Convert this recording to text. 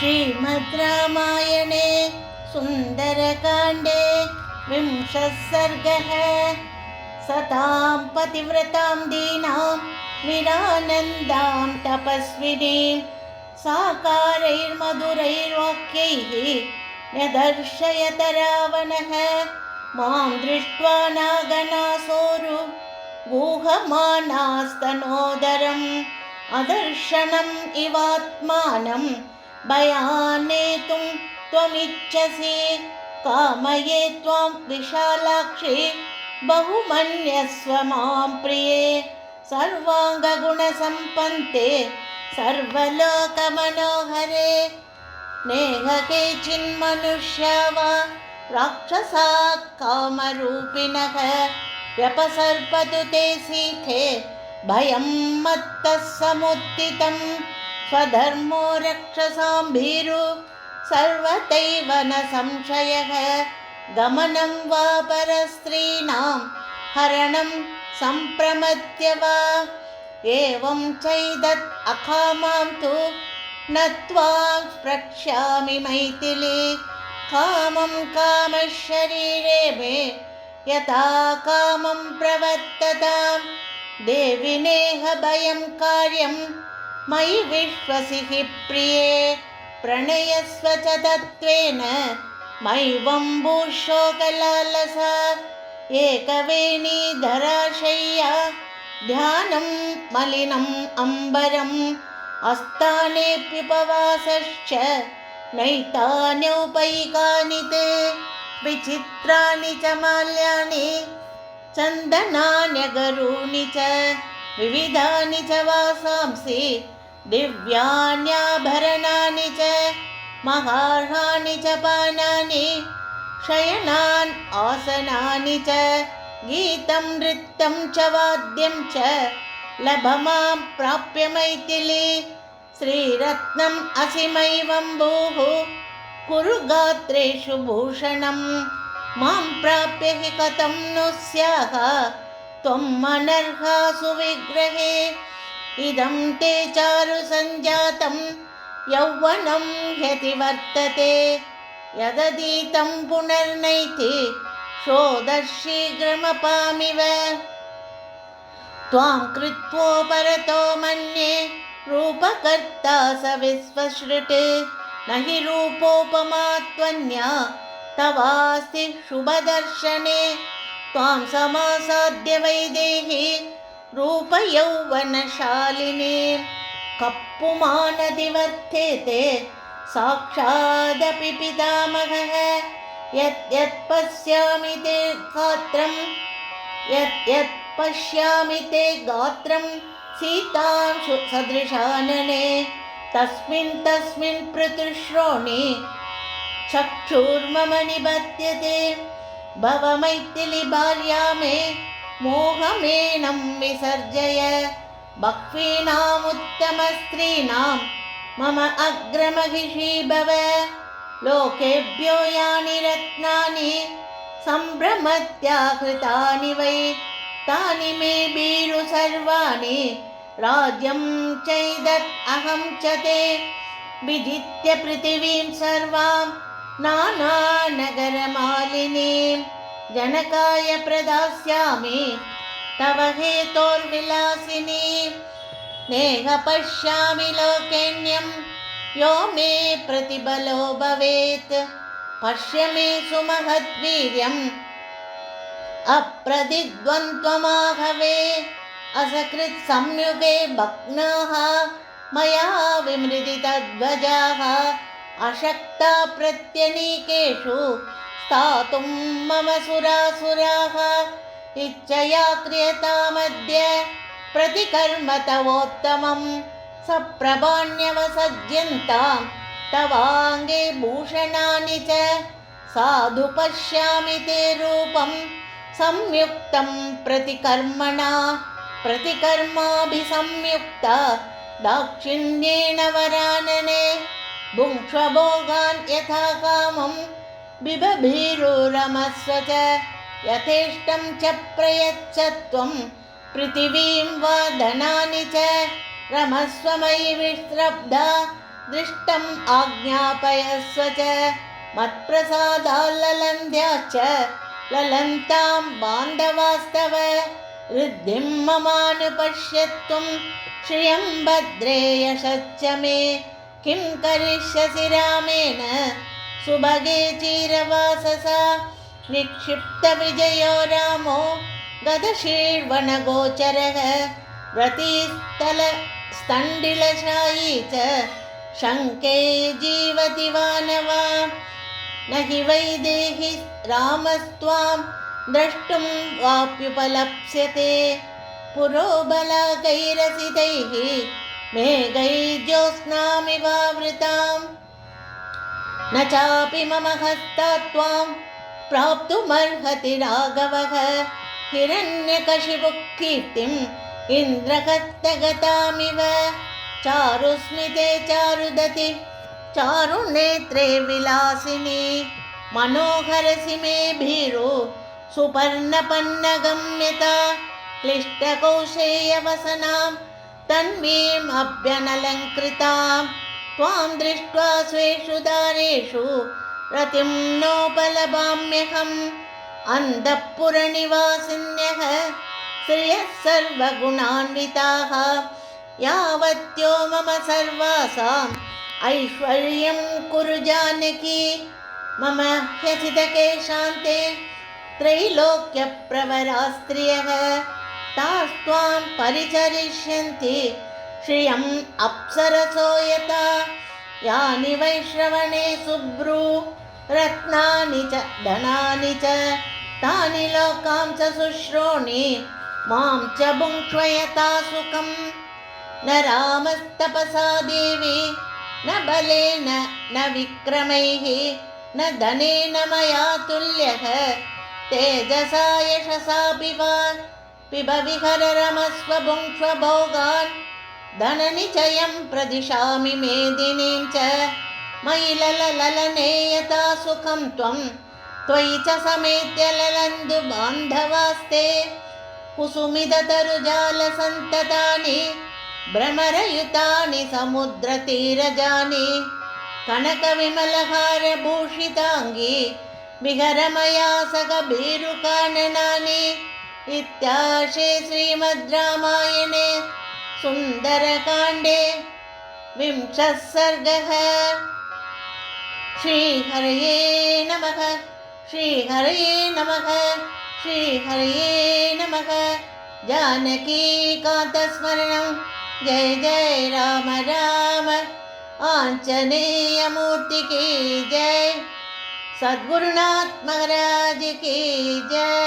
श्रीमद् रामायणे सुन्दरकाण्डे 20 सर्गः। सतां पतिव्रतां दीनां निरानन्दां तपस्विनीं साकारैर्मधुरैर्वाक्यैः न्यदर्शयत रावणः। मां दृष्ट्वा नागनासोरु गुहमानास्तनोदरम् अदर्शनम् इवात्मानं भयान्नेतुं त्वमिच्छसि। कामये त्वां विशालाक्षि बहुमन्यस्व मां प्रिये। सर्वाङ्गगुणसम्पन्ते सर्वलोकमनोहरे। नेह केचिन्मनुष्या वा राक्षसा कामरूपिणः व्यपसर्पतु ते सीते भयं मत्तः समुत्थितं। स्वधर्मो रक्षसां भीरु सर्वतैव न संशयः। गमनं वा परस्त्रीणां हरणं सम्प्रमत्य वा। एवं चैदत् अकामां तु न त्वां प्रक्ष्यामि मैथिली। कामं कामशरीरे मे यथा कामं प्रवर्तताम्। देवि नेह भयं कार्यं मयि विश्वसि हि प्रिये। प्रणयस्व च तत्त्वेन मयिवम्बुशोकलालसा। एकवेणीधराशय्या ध्यानं मलिनम् अम्बरम्। आस्थानेऽप्युपवासश्च नैतान्यौपैकानि ते। विचित्राणि च माल्यानि चन्दनान्यगरूणि च। विविधानि च वासांसि दिव्यान्याभरणानि च। महार्हाणि च पानानि शयनान् आसनानि च। गीतं नृत्यं च वाद्यं च लभ मां प्राप्य मैथिली। श्रीरत्नम् असिमैवम्बुः कुरु गात्रेषु भूषणम्। मां प्राप्य हि कथं नु स्याः त्वम् अनर्हा सुविग्रहे। इदं ते चारु सञ्जातं यौवनं ह्यतिवर्तते। यदधीतं पुनर्नैति शोधशीघ्रमपामिव। त्वां कृत्वोपरतो मन्ये रूपकर्ता स विश्वसृट्। न हि रूपोपमा त्वन्या तवास्ति शुभदर्शने। त्वां समासाद्य वैदेही रूपयौवनशालिनी। कप्पुमानदिवर्तेते साक्षादपि पितामहः। यत् पश्यामि ते गात्रं सीतां सदृशानने। तस्मिन् पृथुश्रोणि चक्षुर्मम निबध्यते। भव मैथिली भार्या मे मोहमेनं विसर्जय। बह्वीनामुत्तमस्त्रीणां मम अग्रमहिषी भव। लोकेभ्यो यानि रत्नानि सम्भ्रमत्याहृतानि वै। तानि मे भीरु सर्वाणि राज्यं चैदत् अहं च ते। विजित्य पृथिवीं सर्वां नानानगरमालिनीं जनकाय प्रदास्यामि तव हेतोर्विलासिनी। नेह पश्यामि लोकेऽन्यं यो मे प्रतिबलो भवेत्। पश्य मे सुमहद्वीर्यम् अप्रतिद्वन्द्वमाहवे। असकृत् संयुगे भग्नाः मया विमृदितध्वजाः। अशक्ता प्रत्यनीकेषु स्थातुं मम सुरासुराः। इच्छया क्रियतामद्य प्रतिकर्म तवोत्तमं। सप्रभाण्यवसज्यन्तां तवाङ्गे भूषणानि च। साधु पश्यामि ते रूपं संयुक्तं प्रतिकर्मणा। प्रतिकर्माभिसंयुक्ता दाक्षिण्येन वरानने। भुङ्क्ष्वभोगान् यथा कामं बिभभीरुरमस्व च। यथेष्टं च प्रयच्छ त्वं पृथिवीं वा धनानि च। रमस्व मयि विश्रब्धा दृष्टम् आज्ञापयस्व च मत्प्रसादाल्ललन्ध्याश्च ललन्तां बान्धवास्तव वृद्धिं ममानुपश्यत्वं श्रियं भद्रे यशश्च मे किं करिष्यसि रामेण सुभगे चिरवाससा निक्षिप्तविजयो रामो गदशीर्वणगोचरः व्रतिस्थलस्तण्डिलशायी च शङ्के जीवति वानवा न हि वैदेहि रामस्त्वां द्रष्टुं वाप्युपलप्स्यते पुरोबलाकैरसितैः मेघैर्ज्योत्स्नामिवावृताम् न चापि मम हस्तात् त्वां प्राप्तुमर्हति राघवः हिरण्यकशिपुः कीर्तिम् इन्द्रहस्तगतामिव चारुस्मिते चारुदति चारुनेत्रे विलासिनी मनोहरसि मे भीरु सुपर्णपन्नगम्यता क्लिष्टकौशेयवसनां तन्वीम् अभ्यनलङ्कृतां त्वां दृष्ट्वा स्वेषु दारेषु रतिं नोपलभाम्यहम् अन्तःपुरनिवासिन्यः श्रियः सर्वगुणान्विताः यावत्यो मम सर्वासाम् ऐश्वर्यं कुरु जानकी मम ह्यसितकेशान्ते त्रैलोक्यप्रवरा स्त्रियः तास्त्वां परिचरिष्यन्ति श्रियम् अप्सरसो यथा यानि वैश्रवणे शुभ्रू रत्नानि च धनानि च तानि लोकांस शुश्रोणि मां च भुङ्क्ष्व यथा सुखम् न रामस्तपसा देवी न बलेन न विक्रमैः न धनेन मया तुल्यः तेजसा यशसा पिब विहर रमस्व भुङ्क्ष्व भोगान् धननिचयं प्रदिशामि मेदिनीं च मयि ललने यथा सुखं त्वं त्वयि च समेत्य ललन्तु बान्धवास्ते कुसुमिततरुजालसन्ततानि भ्रमरयुतानि समुद्रतीरजानि कनकविमलहारभूषिताङ्गी विहरमया सगभीरुकाननानि इत्याशे श्रीमद् रामायणे सुन्दरकाण्डे 20 सर्गः। श्रीहरये नमः। श्रीहरये नमः। श्रीहरये नमः। जानकीकान्तस्मरणं जय जय राम राम। आञ्जनेयमूर्ति की जय। सद्गुरुनाथ महाराज की जय।